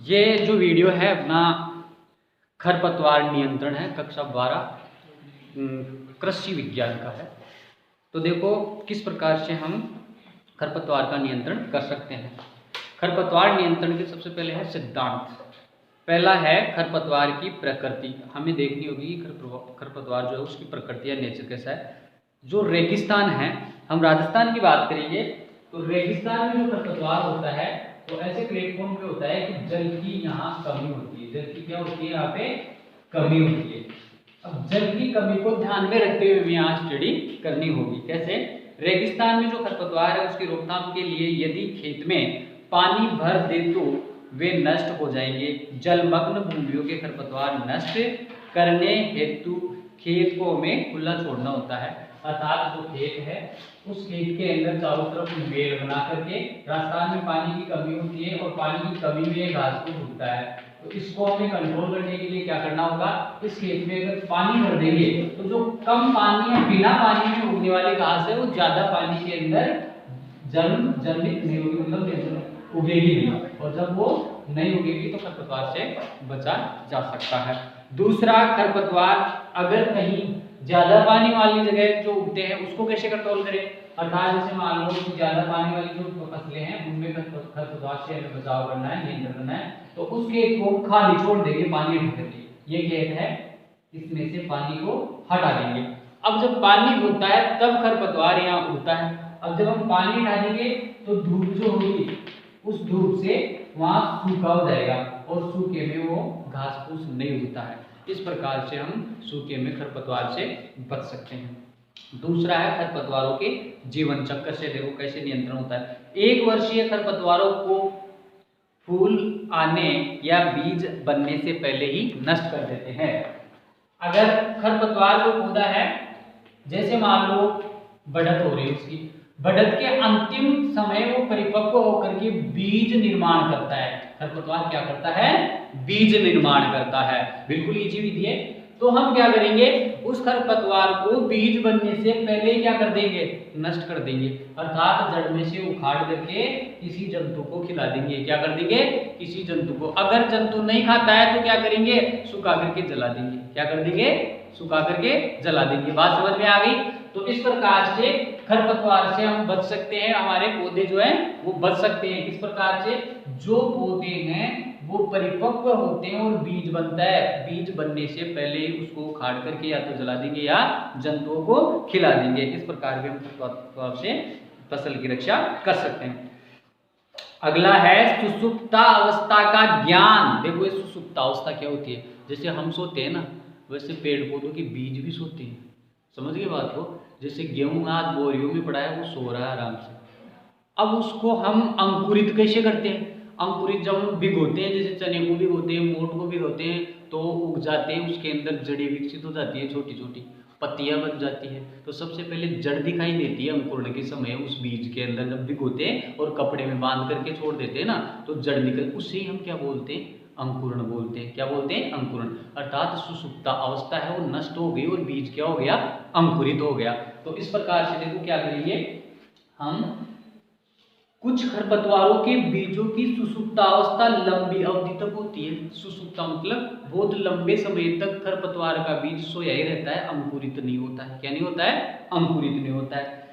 ये जो वीडियो है अपना खरपतवार नियंत्रण है, कक्षा 12 कृषि विज्ञान का है। तो देखो किस प्रकार से हम खरपतवार का नियंत्रण कर सकते हैं। खरपतवार नियंत्रण के सबसे पहले है सिद्धांत। पहला है खरपतवार की प्रकृति। हमें देखनी होगी खरपतवार जो है उसकी प्रकृति या नेचर कैसा है। जो रेगिस्तान है, हम राजस्थान की बात करेंगे तो रेगिस्तान में जो खरपतवार होता है तो ऐसे प्लेटफॉर्म पे होता है कि जल की यहाँ कमी होती है। जल की क्या होती है, यहाँ पे कमी होती है। अब जल की कमी को ध्यान में रखते हुए हमें यहाँ स्टडी करनी होगी। कैसे? रेगिस्तान में जो खरपतवार है उसकी रोकथाम के लिए यदि खेत में पानी भर दे तो वे नष्ट हो जाएंगे। जलमग्न भूमियों के खरपतवार नष्ट करने हेतु खेत को हमें खुला छोड़ना होता है। अर्थात जो खेत है उस खेत के अंदर चारों तरफ बेड़ बना करके, राजस्थान में पानी की कमी होती है और पानी की कमी में घास फूस उगता है, तो इसको हमें कंट्रोल करने के लिए क्या करना होगा, इस खेत में अगर पानी भर देंगे तो जो कम पानी या बिना पानी में उगने वाली घास है वो ज्यादा पानी के अंदर जन्मित नहीं होगी, मतलब उगेगी नहीं, और जब वो नहीं उगेगी तो खरपतवार से बचा जा सकता है। दूसरा, खरपतवार अगर कहीं ज्यादा पानी वाली जगह जो उगते हैं उसको कैसे कंट्रोल करें। अर्थात जैसे मान लो कि ज्यादा पानी वाली जो फसलें हैं उनमें खरपतवार से हमें बचाव करना है, नियंत्रण करना है, तो उस खेत को खाली छोड़ देंगे, पानी हटा देंगे। ये खेत है, इसमें से पानी को हटा देंगे। अब जब पानी होता है तब खरपतवार यहाँ उगता है। अब जब हम पानी हटा देंगे तो धूप जो होगी उस धूप से वहां सूखा हो जाएगा और सूखे में वो घास फूस नहीं उगता है। इस प्रकार से हम सूखे में खरपतवार से बच सकते हैं। दूसरा है खरपतवारों के जीवन चक्र से देखो कैसे नियंत्रण होता है। 1 वर्षीय खरपतवारों को फूल आने या बीज बनने से पहले ही नष्ट कर देते हैं। अगर खरपतवार जो पौधा है, जैसे मान लो बढ़त हो रही है, उसकी बढ़त के अंतिम समय वो परिपक्व होकर के बीज निर्माण करता है। खरपतवार क्या करता है? बीज निर्माण करता है। बिल्कुल इजी विधि है। तो हम क्या करेंगे, उस खरपतवार को बीज बनने से पहले क्या कर देंगे, नष्ट कर देंगे। अर्थात जड़ में से उखाड़ करके किसी जंतु को खिला देंगे। क्या कर देंगे? किसी जंतु को। अगर जंतु नहीं खाता है तो क्या करेंगे, सुखा करके जला देंगे। क्या कर देंगे? सुखा करके जला देंगे। बात समझ में आ गई? तो इस प्रकार से खरपतवार से हम बच सकते हैं, हमारे पौधे जो हैं वो बच सकते हैं। किस प्रकार से? जो पौधे हैं वो परिपक्व होते हैं और बीज बनता है, बीज बनने से पहले ही उसको उखाड़ करके या तो जला देंगे या जंतुओं को खिला देंगे। इस प्रकार भी हम खरपतवार से फसल की रक्षा कर सकते हैं। अगला है सुषुप्ता अवस्था का ज्ञान। देखो ये सुषुप्ता अवस्था क्या होती है, जैसे हम सोते हैं ना वैसे पेड़ पौधों के बीज भी सोते हैं। समझ गए बात को? जैसे गेहूं आज बोरियों में पड़ा है वो सो रहा है आराम से। अब उसको हम अंकुरित कैसे करते हैं? अंकुरित जब हम भिगोते हैं, जैसे चने को भिगोते हैं, मोट को भिगोते हैं, तो उग जाते हैं, उसके अंदर जड़ी विकसित हो जाती है, छोटी छोटी पत्तियां बन जाती है। तो सबसे पहले जड़ दिखाई देती है अंकुरण के समय, उस बीज के अंदर जब भिगोते हैं और कपड़े में बांध करके छोड़ देते हैं ना, तो जड़ निकल, उससे ही हम क्या बोलते हैं, अंकुरण बोलते हैं। क्या बोलते हैं? अंकुरण। अर्थात सुषुप्ता अवस्था है वो नष्ट हो गई और बीज क्या हो गया, अंकुरित हो गया। तो इस प्रकार से देखो क्या करेंगे हम, कुछ खरपतवारों के बीजों की सुषुप्ता अवस्था लंबी अवधि तक होती है। सुषुप्ता मतलब बहुत लंबे समय तक खरपतवार का बीज सोया ही रहता है, अंकुरित नहीं होता है। क्या नहीं होता है? अंकुरित नहीं होता है।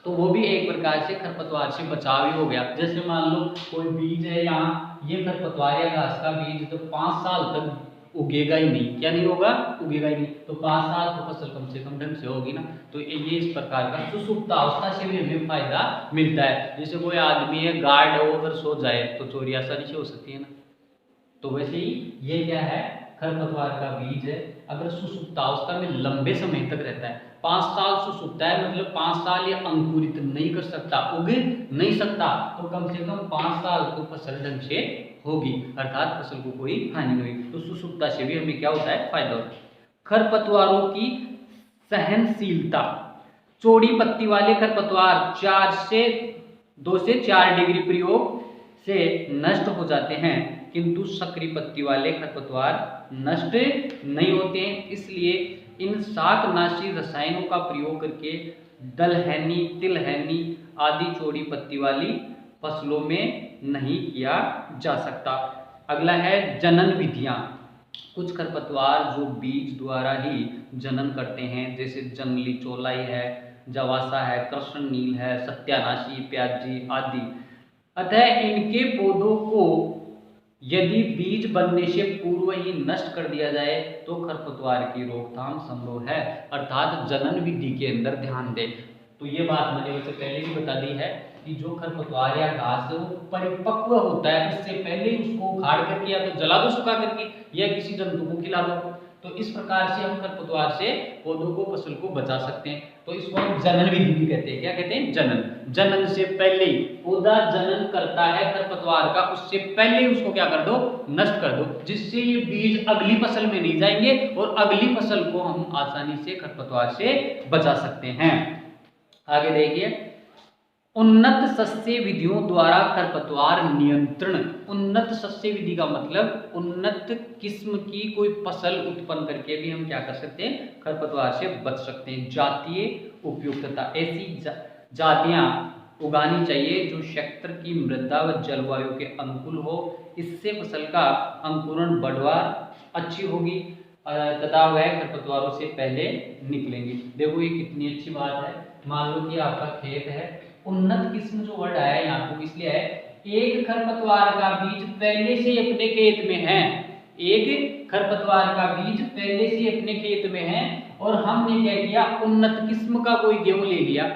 तो वो भी एक प्रकार से खरपतवार से बचाव ही हो गया। जैसे मान लो कोई बीज है यहाँ, ये खरपतवार या घास का बीज तो 5 साल तक उगेगा ही नहीं। क्या नहीं होगा? उगेगा ही नहीं। तो 5 साल तो फसल कम से कम ढंग से होगी ना। तो ये इस प्रकार का सुषुप्ता अवस्था से भी हमें फायदा मिलता है। जैसे कोई आदमी है गार्ड है, वो अगर सो जाए तो चोरी आसानी से हो सकती है ना। तो वैसे ही ये क्या है, खरपतवार का बीज है, अगर सुषुप्ता अवस्था में लंबे समय तक रहता है, 5 साल सुषुप्ता है मतलब 5 साल ये अंकुरित नहीं कर सकता, उग नहीं सकता, तो कम से कम 5 साल तो फसल ढंग से होगी, अर्थात फसल को कोई हानि नहीं होगी। तो सुषुप्ता से भी हमें क्या होता है, फायदा होता है। खरपतवारों की सहनशीलता। चौड़ी पत्ती वाले खरपतवार 2 से 4 डिग्री प्रयोग से नष्ट हो जाते हैं, किंतु सक्रिय पत्ती वाले खरपतवार नष्ट नहीं होते हैं। इसलिए इन शाकनाशी रसायनों का प्रयोग करके दलहनी, तिलहनी आदि चौड़ी पत्ती वाली फसलों में नहीं किया जा सकता। अगला है जनन विधियां। कुछ खरपतवार जो बीज द्वारा ही जनन करते हैं, जैसे जंगली चौलाई है, जवासा है, कृष्ण नील है, सत्यानाशी, प्याजी आदि। अतः इनके पौधों को यदि बीज बनने से पूर्व ही नष्ट कर दिया जाए तो खरपतवार की रोकथाम संभव है, अर्थात जनन विधि के अंदर ध्यान दें। तो ये बात मैंने वैसे पहले भी बता दी है कि जो खरपतवार या घास है वो परिपक्व होता है, उससे पहले ही उसको उखाड़ करके या तो जला दो सुखा करके या किसी जंतु को खिला दो। तो इस प्रकार से हम खरपतवार से पौधों को, फसल को बचा सकते हैं। तो इसको हम जनन विधि भी कहते हैं। क्या कहते हैं? जनन। जनन से पहले ही पौधा जनन करता है खरपतवार का, उससे पहले ही उसको क्या कर दो? नष्ट कर दो, जिससे ये बीज अगली फसल में नहीं जाएंगे और अगली फसल को हम आसानी से खरपतवार से बचा सकते हैं। आगे देखिए, उन्नत सस्य विधियों द्वारा खरपतवार नियंत्रण। उन्नत सस्य विधि का मतलब उन्नत किस्म की कोई फसल उत्पन्न करके भी हम क्या कर सकते हैं? खरपतवार से बच सकते हैं। जातीय उपयुक्तता, ऐसी जातियां उगानी चाहिए जो क्षेत्र की मृदा व जलवायु के अनुकूल हो। इससे फसल का अंकुरण बढ़वार अच्छी होगी तथा वह खरपतवारों से पहले निकलेंगी। देखो ये कितनी अच्छी बात है। मान लो कि आपका खेत है, उन्नत किस्म जो वर्ड आया यहाँ को इसलिए है, एक खरपतवार का बीज पहले से अपने खेत में है, एक खरपतवार का बीज पहले से अपने खेत में है और हमने क्या किया? उन्नत किस्म का कोई गेहूं ले लिया,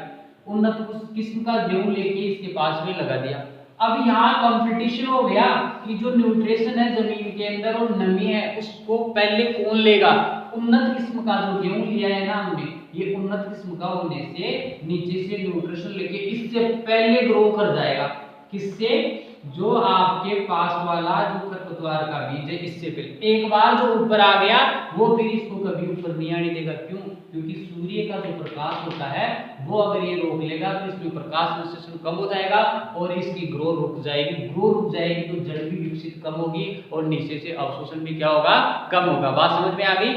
उन्नत किस्म का गेहूं लेके इसके पास में लगा दिया। अब यहाँ कंपटीशन हो गया कि जो न्यूट्रिशन है जमीन के अंदर और नमी है उसको पहले कौन लेगा? उन्नत किस्म का जो गेहूं लिया है ना हमने, ये उन्नत किस्म का होने से नीचे से न्यूट्रिशन लेके इससे पहले ग्रो कर जाएगा। किससे? जो आपके पास वाला जो खरपतवार का बीज है इससे पहले। एक बार जो ऊपर आ गया वो फिर इसको कभी ऊपर नहीं आने देगा। क्यों? क्योंकि सूर्य का जो प्रकाश होता है वो अगर ये रोक लेगा तो इसमें प्रकाश संश्लेषण कम हो जाएगा और इसकी ग्रो रुक जाएगी। ग्रो रुक जाएगी तो जड़ भी विकसित कम होगी और नीचे से अवशोषण भी क्या होगा? कम होगा। बात समझ में आ गई?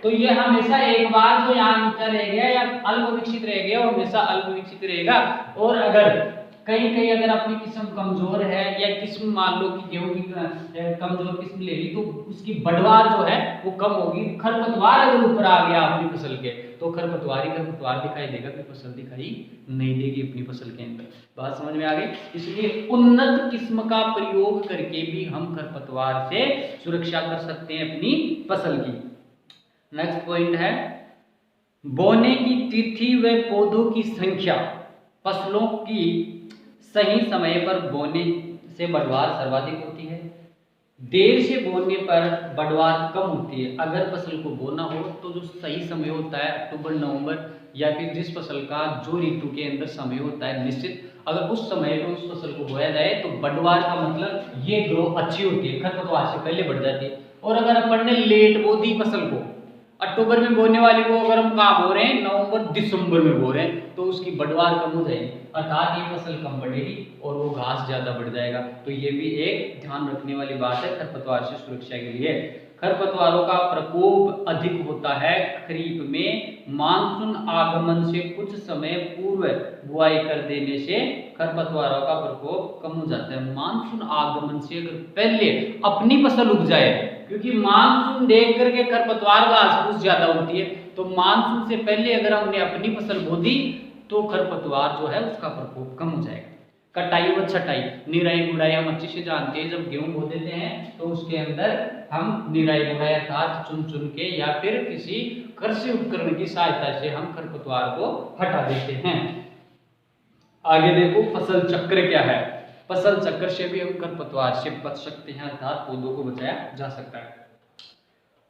तो ये हमेशा एक बार जो यहाँ नीचा रह गया या अल्प विकसित रह गया वो हमेशा अल्प विकसित रहेगा। और अगर कहीं अगर अपनी किस्म कमजोर है या किस्म मान लो कि गेहूं की कमजोर किस्म ले ली तो उसकी बढ़वार जो है वो कम होगी। खरपतवार अगर ऊपर आ गया अपनी फसल के तो खरपतवार ही खरपतवार दिखाई देगा, फिर फसल दिखाई नहीं देगी अपनी फसल के अंदर। बात समझ में आ गई? इसलिए उन्नत किस्म का प्रयोग करके भी हम खरपतवार से सुरक्षा कर सकते हैं अपनी फसल की। नेक्स्ट पॉइंट है बोने की तिथि व पौधों की संख्या। फसलों की सही समय पर बोने से बढ़वार सर्वाधिक होती है, देर से बोने पर बढ़वार कम होती है। अगर फसल को बोना हो तो जो सही समय होता है अक्टूबर नवंबर या फिर जिस फसल का जो ऋतु के अंदर समय होता है निश्चित, अगर उस समय पर उस फसल को बोया जाए तो बढ़वार का मतलब ये ग्रो अच्छी होती है, खरपतवार से पहले बढ़ जाती है। और अगर अपन ने लेट बो दी फसल को, अक्टूबर में बोने वाली को अगर हम कहाँ बो रहे हैं? नवंबर दिसंबर में बो रहे हैं, तो उसकी बढ़वार कम हो जाएगी, अर्थात ये फसल कम बढ़ेगी और वो घास ज्यादा बढ़ जाएगा। तो ये भी एक ध्यान रखने वाली बात है खरपतवार से सुरक्षा के लिए। खरपतवारों का प्रकोप अधिक होता है खरीफ में। मानसून आगमन से कुछ समय पूर्व बुआई कर देने से खरपतवारों का प्रकोप कम हो जाता है। मानसून आगमन से अगर पहले अपनी फसल उग जाए, क्योंकि मानसून देख करके खरपतवार घास फूस ज्यादा होती है, तो मानसून से पहले अगर हमने अपनी फसल बो दी तो खरपतवार जो है उसका प्रकोप कम हो जाएगा। कटाई व छटाई, निराई गुड़ाई हम अच्छे से जानते हैं। जब गेहूं बो देते हैं तो उसके अंदर हम निराई गुड़ाई अर्थात चुन चुन के या फिर किसी कृषि उपकरण की सहायता से हम खरपतवार को हटा देते हैं। आगे देखो फसल चक्र क्या है। फसल चक्र से भी हम खरपतवार से बच सकते हैं, अर्थात पौधों को बचाया जा सकता है।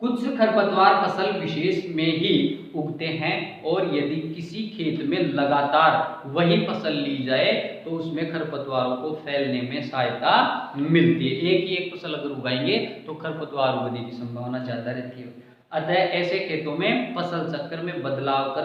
कुछ खरपतवार फसल विशेष में ही उगते हैं और यदि किसी खेत में लगातार वही फसल ली जाए तो उसमें खरपतवारों को फैलने में सहायता मिलती है। एक ही एक फसल अगर उगाएंगे तो खरपतवार उगने की संभावना ज्यादा रहती है। अतः ऐसे खेतों में फसल चक्र में बदलाव कर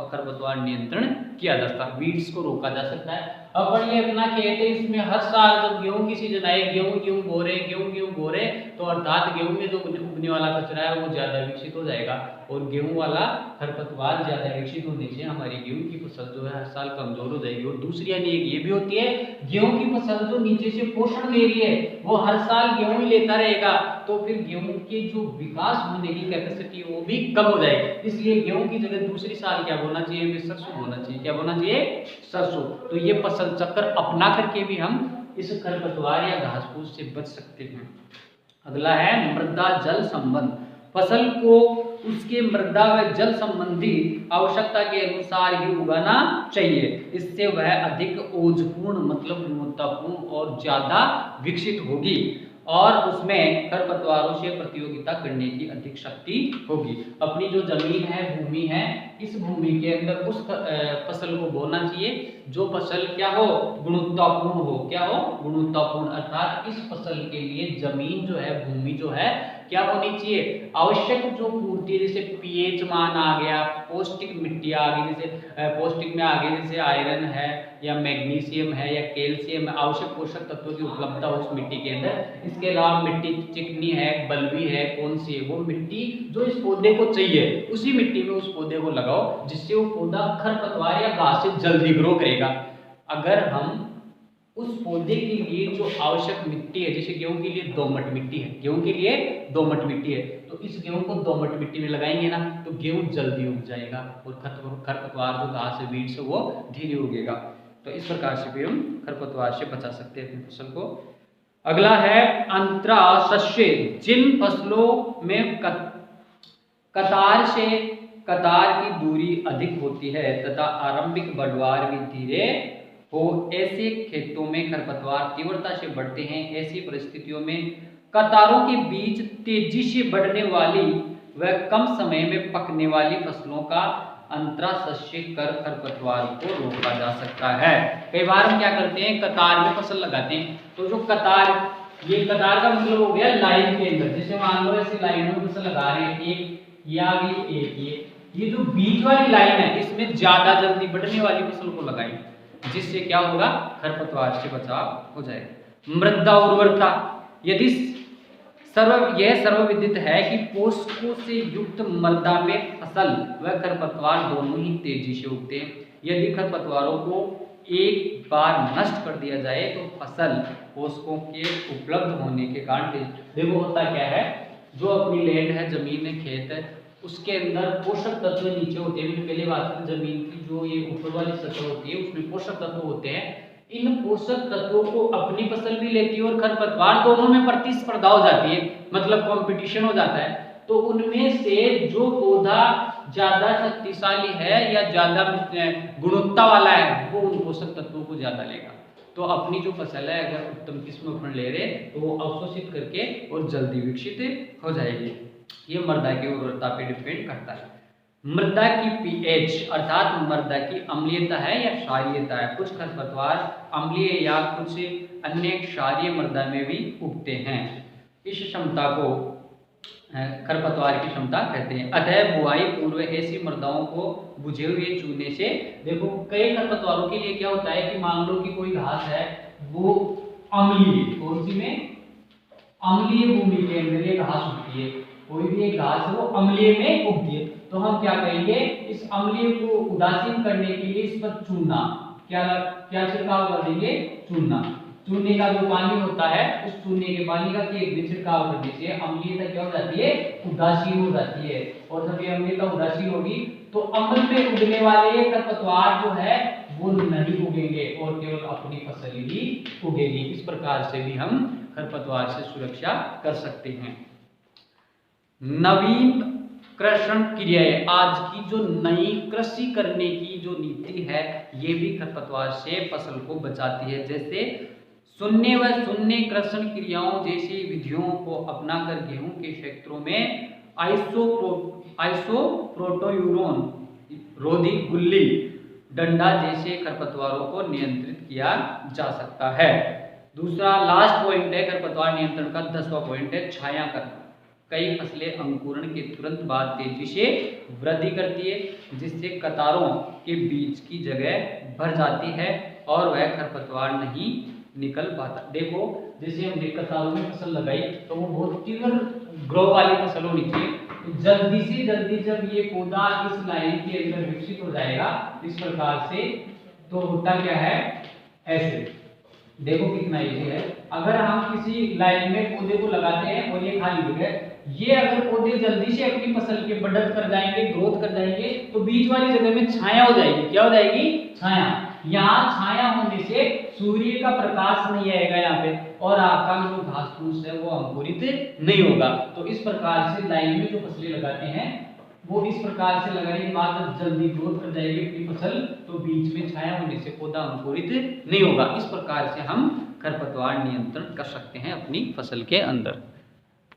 खरपतवार नियंत्रण किया जा सकता है, वीड्स को रोका जा सकता है। अपन ये अपना खेत है, इसमें हर साल जब गेहूं की सीजन आए, गेहूं बो रहे, तो अर्थात गेहूं में जो उगने वाला कचरा है वो ज्यादा विकसित हो जाएगा और गेहूं वाला खरपतवार ज्यादा विकसित होने से हमारी गेहूं की फसल जो है हर साल कमजोर हो जाएगी। और दूसरी यानी एक ये भी होती है, गेहूं की फसल जो नीचे से पोषण ले रही है वो हर साल गेहूं ही लेता रहेगा, तो फिर गेहूं के जो विकास होने की कैपेसिटी वो भी कम हो जाएगी। इसलिए गेहूं की जगह दूसरी साल क्या बोना चाहिए, सरसों बोना चाहिए। क्या बोना चाहिए, सरसों। तो ये फसल चक्र अपना करके भी हम इस खरपतवार या घास फूस से बच सकते हैं। अगला है मृदा जल संबंध। फसल को उसके मृदा व जल संबंधी आवश्यकता के अनुसार ही उगाना चाहिए, इससे वह अधिक ओजपूर्ण मतलब गुणवत्तापूर्ण और ज्यादा विकसित होगी और उसमें खरपतवारों से प्रतियोगिता करने की अधिक शक्ति होगी। अपनी जो जमीन है, भूमि है, इस भूमि के अंदर उस फसल को बोना चाहिए जो फसल क्या हो, गुणवत्तापूर्ण हो। क्या हो, गुणवत्तापूर्ण। अर्थात इस फसल के लिए जमीन जो है, भूमि जो है क्या होनी चाहिए, आवश्यक जो पूर्ति, जैसे पीएच मान आ गया, पौष्टिक मिट्टी आ गई, जैसे पौष्टिक में आ गई जैसे आयरन है या मैग्नीशियम है या कैल्शियम, आवश्यक पोषक तत्वों की उपलब्धता उस मिट्टी के अंदर। इसके अलावा मिट्टी चिकनी है, बलुई है, कौन सी है, वो मिट्टी जो इस पौधे को चाहिए उसी मिट्टी में उस पौधे को लगाओ, जिससे वो पौधा खरपतवार या घास से जल्दी ग्रो करेगा। अगर हम उस पौधे के लिए जो आवश्यक मिट्टी है, जैसे गेहूं के लिए दोमट मिट्टी है, गेहूं के लिए दोमट मिट्टी है, तो इस गेहूं को दोमट मिट्टी में लगाएंगे ना तो गेहूं जल्दी उग जाएगा और खरपतवार जो घास है, वीड्स है, वो धीरे उगेगा। तो इस प्रकार से भी हम खरपतवार से बचा सकते हैं अपनी फसल को। अगला है अंतराशस्य। जिन फसलों में कतार से कतार की दूरी अधिक होती है तथा आरंभिक बढ़वार भी धीरे हो, ऐसे खेतों में खरपतवार तीव्रता से बढ़ते हैं। ऐसी परिस्थितियों में कतारों के बीच तेजी से बढ़ने वाली व कम समय में पकने वाली फसलों का अंतराशस्य कर खरपतवार को रोका जा सकता है। कई बार हम क्या करते हैं, कतार में फसल लगाते हैं, तो जो कतार, ये कतार का मतलब हो गया लाइन के अंदर, जैसे मान लो ऐसे लाइन में फसल लगा रहे हैं, एक ये आ गई, एक ये जो बीच वाली लाइन है इसमें ज्यादा जल्दी बढ़ने वाली फसल को लगाएं, जिससे क्या होगा, खरपतवार से बचाव हो जाएगा। मृदा उर्वरता। यदि यह सर्वविदित है कि पोषकों से युक्त मृदा में फसल व खरपतवार दोनों ही तेजी से उगते हैं। यदि खरपतवारों को एक बार नष्ट कर दिया जाए तो फसल पोषकों के उपलब्ध होने के कारण, देखो होता क्या है, जो अपनी लैंड है, जमीन है, खेत है, उसके अंदर पोषक तत्व नीचे होते हैं। मैंने पहले बात की, जमीन की जो ये ऊपर वाली सतह होती है उसमें पोषक तत्व होते हैं। इन पोषक तत्वों को अपनी फसल भी लेती है और खरपतवार, दोनों में प्रतिस्पर्धा हो जाती है, मतलब कंपटीशन हो जाता है। तो उनमें से जो पौधा ज्यादा शक्तिशाली है या ज्यादा गुणवत्ता वाला है वो उन पोषक तत्वों को ज्यादा लेगा। तो अपनी जो फसल है अगर उत्तम किस्म अपन ले रहे तो वो अवशोषित करके और जल्दी विकसित हो जाएगी। ये मृदा की उर्वरता पे डिपेंड करता है। मृदा की पीएच अर्थात मृदा की अम्लीयता है या क्षारीयता है। कुछ खरपतवार अम्लीय या कुछ अन्य क्षारीय मृदा में भी उगते हैं। इस क्षमता को खरपतवार की क्षमता कहते हैं। अतः बुआई पूर्व ऐसी मृदाओं को बुझे हुए चूने से, देखो कई खरपतवारों के लिए क्या होता है कि मान लो कि कोई घास है वो अम्लीय, कौन सी में, अम्लीय भूमि के अंदर ये घास उगती है, कोई भी एक घास है वो अम्लीय में उगती है, तो हम क्या करेंगे, इस अम्लीय को उदासीन करने के लिए इस पर चूना, क्या छिड़काव कर देंगे, चूना। चूने का जो पानी होता है उस चूने के पानी का एक दिन छिड़काव करने से अम्लीयता क्या हो जाती है, उदासीन हो जाती है। और जब ये अम्लीयता उदासीन होगी तो अम्ल में उगने वाले खरपतवार जो है वो नहीं उगेंगे और केवल अपनी फसल ही उगेगी। इस प्रकार से भी हम खरपतवार से सुरक्षा कर सकते हैं। नवीन कृषि क्रियाएं, आज की जो नई कृषि करने की जो नीति है ये भी खरपतवार से फसल को बचाती है। जैसे शून्य व शून्य कृषि क्रियाओं जैसी विधियों को अपनाकर गेहूं के क्षेत्रों में आइसोप्रोटोयूरोन रोधी गुल्ली डंडा जैसे खरपतवारों को नियंत्रित किया जा सकता है। दूसरा लास्ट पॉइंट है खरपतवार नियंत्रण का 10वां पॉइंट है छाया करना। कई फसलें अंकुरण के तुरंत बाद तेजी से वृद्धि करती है, जिससे कतारों के बीच की जगह भर जाती है और वह खरपतवार नहीं निकल पाता। देखो जैसे हमने कतारों में फसल लगाई तो वो बहुत तीव्र ग्रो वाली फसल होनी चाहिए, तो जल्दी से जल्दी जब ये पौधा इस लाइन के अंदर विकसित हो जाएगा इस प्रकार से, तो होता क्या है ऐसे, देखो कितना इजी है। अगर हम किसी लाइन में पौधे को लगाते हैं और ये खाली जगह, ये अगर पौधे जल्दी से अपनी फसल के बढ़त कर जाएंगे, ग्रोथ कर जाएंगे, तो बीच वाली जगह में छाया हो जाएगी। क्या हो जाएगी? छाया। यहाँ छाया होने से सूर्य का प्रकाश नहीं आएगा यहाँ पे, और आपका जो घास फूस है वो अंकुरित नहीं होगा। तो इस प्रकार से लाइन में जो फसलें लगाते हैं वो इस प्रकार से लगाने के बाद जल्दी ग्रोथ कर जाएगी अपनी फसल, तो बीच में छाया होने से पौधा अंकुरित नहीं होगा। इस प्रकार से हम खरपतवार नियंत्रण कर सकते हैं अपनी फसल के अंदर।